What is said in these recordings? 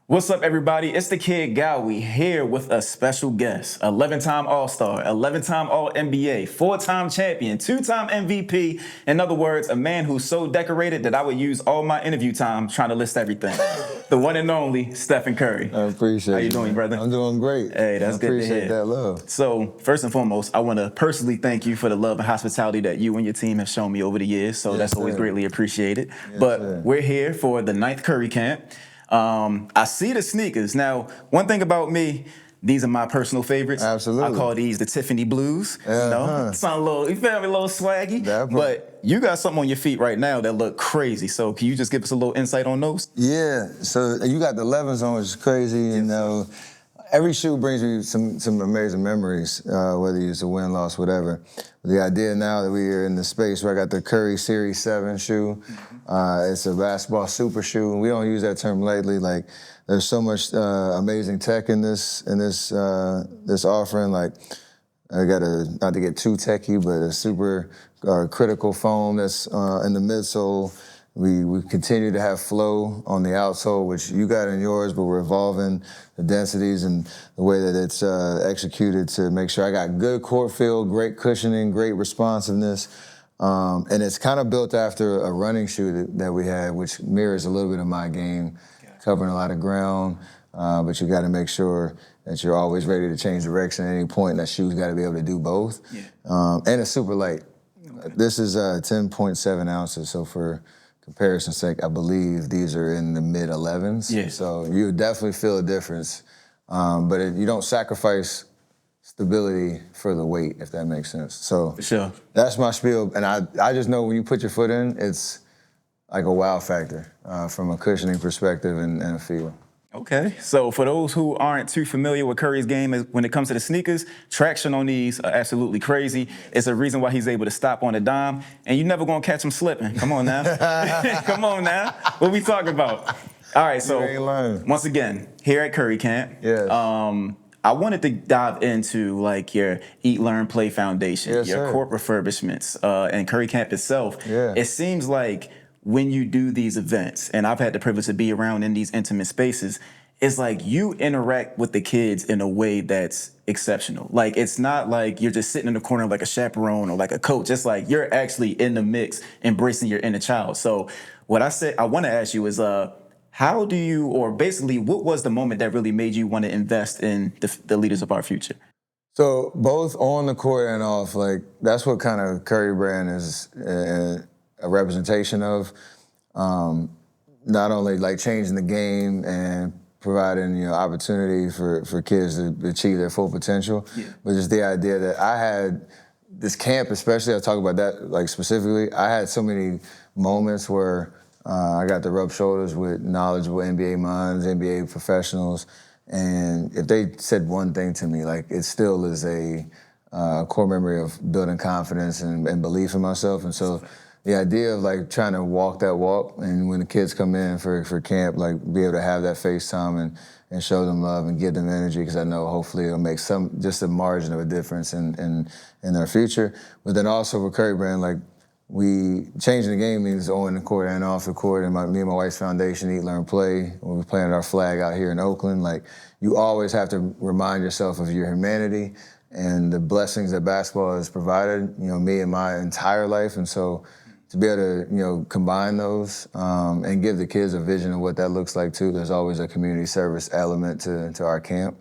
What's up, everybody? It's the kid Gowie here with a special guest, 11-time All-Star, 11-time All-NBA, 4-time champion, 2-time MVP. In other words, a man who's so decorated that I would use all my interview time trying to list everything. The one and only Stephen Curry. I appreciate it. How you doing, brother? I'm doing great. Hey, that's good to hear. I appreciate that love. So, first and foremost, I want to personally thank you for the love and hospitality that you and your team have shown me over the years. So that's always greatly appreciated. But we're here for the 9th Curry Camp. I see the sneakers. Now, one thing about me, these are my personal favorites. Absolutely. I call these the Tiffany Blues. You know, sound a little, you feel me, a little swaggy. But you got something on your feet right now that look crazy. So can you just give us a little insight on those? Yeah. So you got the 11s on, which is crazy. You know, every shoe brings me some amazing memories, whether it's a win, loss, whatever. The idea now that we are in the space where I got the Curry Series 7 shoe. It's a basketball super shoe, and we don't use that term lately. Like, there's so much amazing tech in this offering. Like, I got not to get too techie, but a super critical foam that's in the midsole. We continue to have flow on the outsole, which you got in yours, but we're evolving the densities and the way that it's executed to make sure I got good court feel, great cushioning, great responsiveness. And it's kind of built after a running shoe that we had, which mirrors a little bit of my game, covering a lot of ground, but you got to make sure that you're always ready to change direction at any point, and that shoe's got to be able to do both. And it's super light. This is 10.7 ounces, so for comparison's sake, I believe these are in the mid-11s. So you definitely feel a difference, but you don't sacrifice stability for the weight, if that makes sense. So that's my spiel, and I just know when you put your foot in, it's like a wow factor from a cushioning perspective and a feel. Okay, so for those who aren't too familiar with Curry's game when it comes to the sneakers, traction on these are absolutely crazy. It's a reason why he's able to stop on a dime, and you're never gonna catch him slipping. Come on now. Come on now. What we talking about? All right, so once again, here at Curry Camp, I wanted to dive into like your Eat, Learn, Play Foundation, your court refurbishments, and Curry Camp itself. It seems like when you do these events, and I've had the privilege to be around in these intimate spaces, it's like you interact with the kids in a way that's exceptional. Like, it's not like you're just sitting in the corner like a chaperone or like a coach. It's like you're actually in the mix, embracing your inner child. So what I want to ask you is, how do you, or basically, what was the moment that really made you want to invest in the leaders of our future? So both on the court and off, like, that's what kind of Curry brand is a representation of. Not only like changing the game and providing opportunity for kids to achieve their full potential, but just the idea that I had this camp, especially, I talk about that like specifically. I had so many moments where I got to rub shoulders with knowledgeable NBA minds, NBA professionals, and if they said one thing to me, like, it still is a core memory of building confidence and belief in myself. And so the idea of like trying to walk that walk, and when the kids come in for camp, like, be able to have that FaceTime and show them love and give them energy, because I know hopefully it'll make just a margin of a difference in their future. But then also for Curry Brand, like, we changing the game means on the court and off the court. And me and my wife's foundation, Eat, Learn, Play, when we're planting our flag out here in Oakland, like, you always have to remind yourself of your humanity and the blessings that basketball has provided, me and my entire life. And so to be able to, combine those and give the kids a vision of what that looks like too. There's always a community service element to our camp,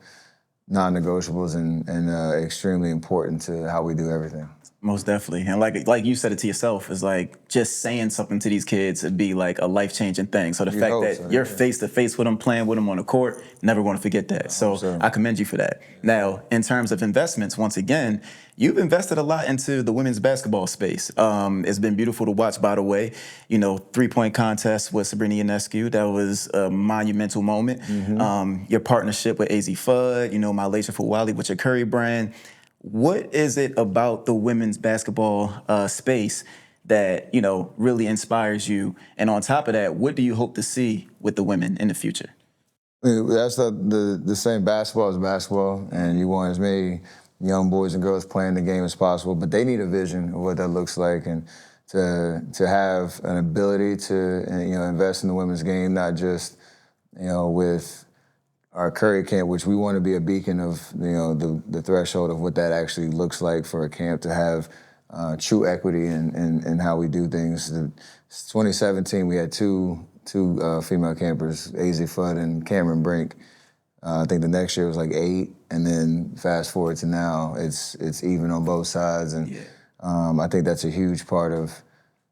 non-negotiables and extremely important to how we do everything. Most definitely. And like you said it to yourself, is like just saying something to these kids would be like a life-changing thing. So the fact that you're face-to-face with them, playing with them on the court, never going to forget that. So I commend you for that. Now, in terms of investments, once again, you've invested a lot into the women's basketball space. It's been beautiful to watch, by the way. 3-point contest with Sabrina Ionescu, that was a monumental moment. Your partnership with AZ Fudd, my Laser for Wally with your Curry brand. What is it about the women's basketball space that, really inspires you? And on top of that, what do you hope to see with the women in the future? That's the same. Basketball is basketball, and you want as many young boys and girls playing the game as possible, but they need a vision of what that looks like, and to have an ability to invest in the women's game, not just with our Curry camp, which we want to be a beacon of, the threshold of what that actually looks like for a camp to have true equity in how we do things. 2017, we had two female campers, AZ Fudd and Cameron Brink. I think the next year was like 8, and then fast forward to now, it's even on both sides, and I think that's a huge part of,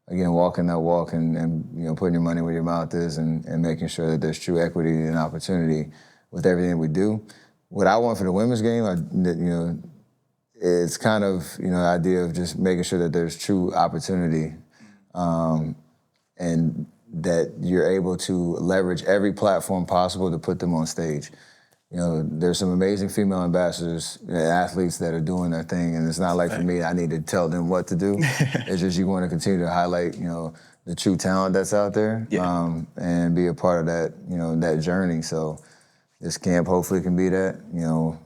again, walking that walk and putting your money where your mouth is and making sure that there's true equity and opportunity with everything we do. What I want for the women's game, it's kind of the idea of just making sure that there's true opportunity, and that you're able to leverage every platform possible to put them on stage. There's some amazing female ambassadors, athletes that are doing their thing, and it's not like for me, I need to tell them what to do. It's just you want to continue to highlight, the true talent that's out there, and be a part of that, that journey. So this camp hopefully can be that.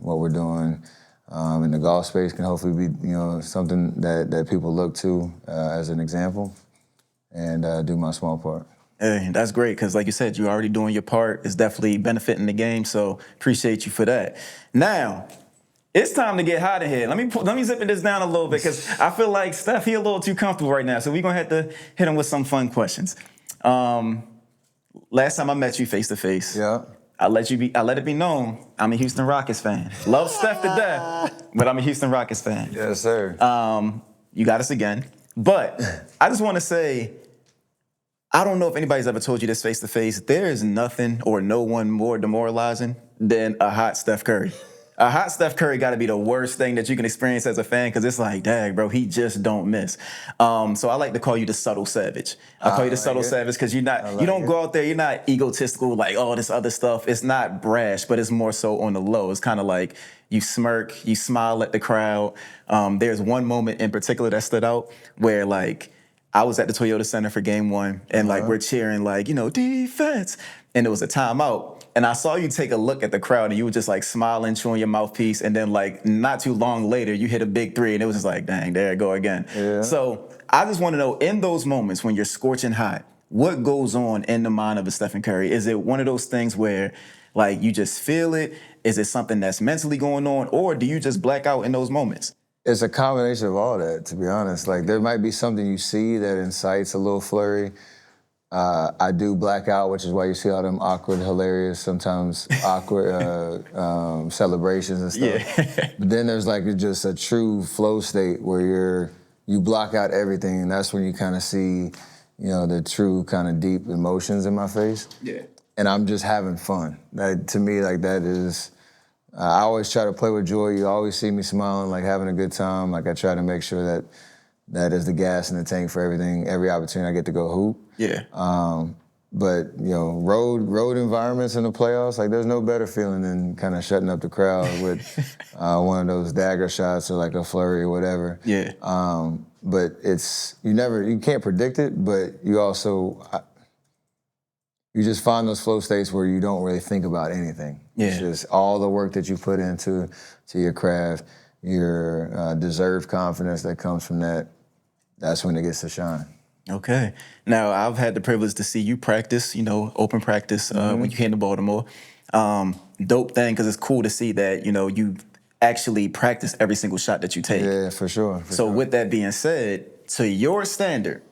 What we're doing in the golf space can hopefully be, something that people look to as an example, and do my small part. Hey, that's great because, like you said, you're already doing your part. It's definitely benefiting the game, so appreciate you for that. Now, it's time to get hot in here. Let me zip this down a little bit because I feel like Steph, he a little too comfortable right now, so we're going to have to hit him with some fun questions. Last time I met you face to face, I let it be known I'm a Houston Rockets fan. Love Steph to death, but I'm a Houston Rockets fan. Yes, sir. You got us again, but I just want to say, I don't know if anybody's ever told you this face to face. There is nothing or no one more demoralizing than a hot Steph Curry. A hot Steph Curry got to be the worst thing that you can experience as a fan because it's like, dang, bro, he just don't miss. So I like to call you the subtle savage. I call you the subtle savage because you don't go out there, you're not egotistical like, oh, this other stuff. It's not brash, but it's more so on the low. It's kind of like you smirk, you smile at the crowd. There's one moment in particular that stood out where like, I was at the Toyota Center for game 1, and like we're cheering like, defense, and it was a timeout. And I saw you take a look at the crowd, and you were just like smiling, chewing your mouthpiece, and then like not too long later, you hit a big 3, and it was just like, dang, there I go again. Yeah. So I just want to know, in those moments when you're scorching hot, what goes on in the mind of a Stephen Curry? Is it one of those things where like you just feel it? Is it something that's mentally going on, or do you just black out in those moments? It's a combination of all that, to be honest. Like, there might be something you see that incites a little flurry. I do black out, which is why you see all them awkward, hilarious, sometimes awkward celebrations and stuff. Yeah. But then there's like just a true flow state where you block out everything, and that's when you kind of see, the true kind of deep emotions in my face. Yeah. And I'm just having fun. To me, like that is... I always try to play with joy. You always see me smiling, like having a good time. Like I try to make sure that is the gas in the tank for everything, every opportunity I get to go hoop. Yeah. But road environments in the playoffs, like there's no better feeling than kind of shutting up the crowd with one of those dagger shots or like a flurry or whatever. Yeah. But you can't predict it, but you also. You just find those flow states where you don't really think about anything. Yeah. It's just all the work that you put into your craft, your deserved confidence that comes from that. That's when it gets to shine. Okay. Now, I've had the privilege to see you practice, open practice when you came to Baltimore. Dope thing, because it's cool to see that, you actually practice every single shot that you take. Yeah, for sure. So with that being said, to your standard,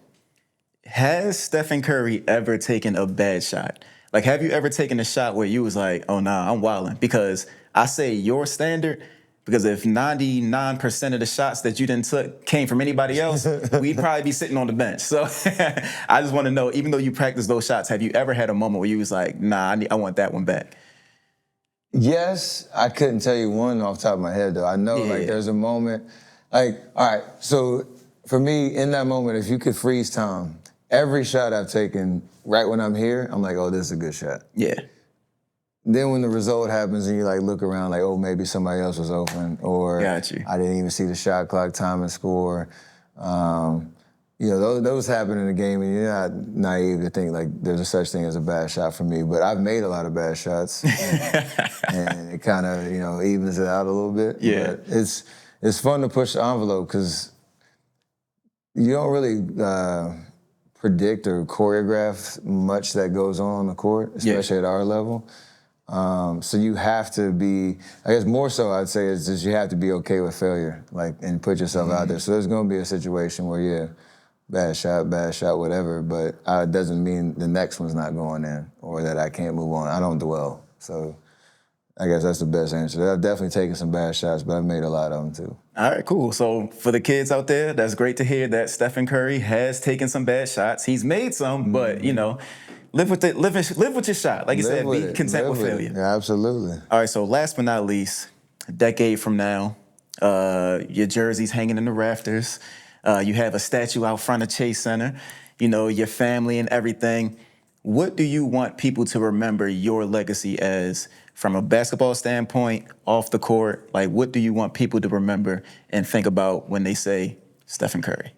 has Stephen Curry ever taken a bad shot? Like, have you ever taken a shot where you was like, oh, nah, I'm wilding? Because I say your standard, because if 99% of the shots that you didn't took came from anybody else, we'd probably be sitting on the bench. So I just want to know, even though you practice those shots, have you ever had a moment where you was like, nah, I want that one back? Yes, I couldn't tell you one off the top of my head, though. I know, like, there's a moment, like, all right, so for me, in that moment, if you could freeze time, every shot I've taken, right when I'm here, I'm like, oh, this is a good shot. Yeah. Then when the result happens and you like look around like, oh, maybe somebody else was open, or I didn't even see the shot clock, time, and score. Those happen in the game, and you're not naive to think like there's a such thing as a bad shot for me. But I've made a lot of bad shots, and it kind of evens it out a little bit. Yeah. But it's fun to push the envelope because you don't really predict or choreograph much that goes on the court, especially at our level. So you have to be, I guess more so I'd say is just you have to be okay with failure, like, and put yourself out there. So there's gonna be a situation where, yeah, bad shot, whatever, but it doesn't mean the next one's not going in or that I can't move on. I don't dwell. So I guess that's the best answer. I've definitely taken some bad shots, but I've made a lot of them too. All right, cool. So for the kids out there, that's great to hear that Stephen Curry has taken some bad shots. He's made some, but live with it. Live with your shot. Like you said, be content with failure. Yeah, absolutely. All right. So last but not least, a decade from now, your jersey's hanging in the rafters. You have a statue out front of Chase Center. Your family and everything. What do you want people to remember your legacy as from a basketball standpoint, off the court? Like, what do you want people to remember and think about when they say Stephen Curry?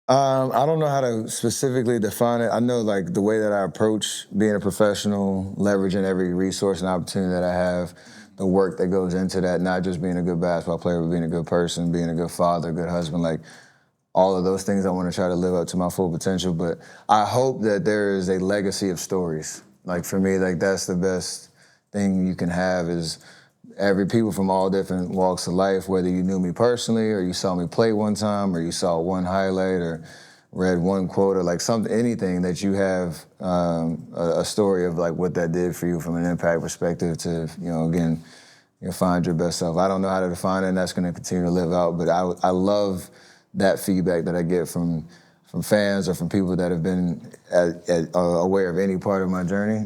I don't know how to specifically define it. I know, like, the way that I approach being a professional, leveraging every resource and opportunity that I have, the work that goes into that, not just being a good basketball player, but being a good person, being a good father, good husband, like, all of those things I want to try to live up to my full potential. But I hope that there is a legacy of stories. Like, for me, like, that's the best thing you can have is every people from all different walks of life, whether you knew me personally or you saw me play one time or you saw one highlight or read one quote or like something, anything that you have a story of like what that did for you from an impact perspective to, again, find your best self. I don't know how to define it, and that's going to continue to live out, but I love that feedback that I get from fans or from people that have been aware of any part of my journey.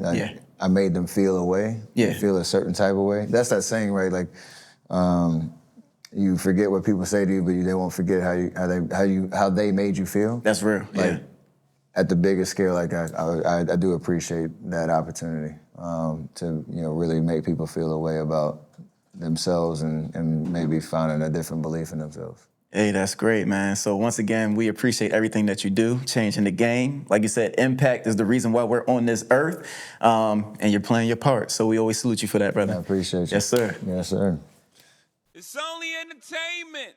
I made them feel a way, feel a certain type of way. That's that saying, right? Like, you forget what people say to you, but they won't forget how they made you feel. That's real. Like, at the biggest scale, like I do appreciate that opportunity to really make people feel a way about themselves and maybe finding a different belief in themselves. Hey, that's great, man. So once again, we appreciate everything that you do, changing the game. Like you said, impact is the reason why we're on this earth, and you're playing your part. So we always salute you for that, brother. I appreciate you. Yes, sir. Yes, sir. It's only entertainment.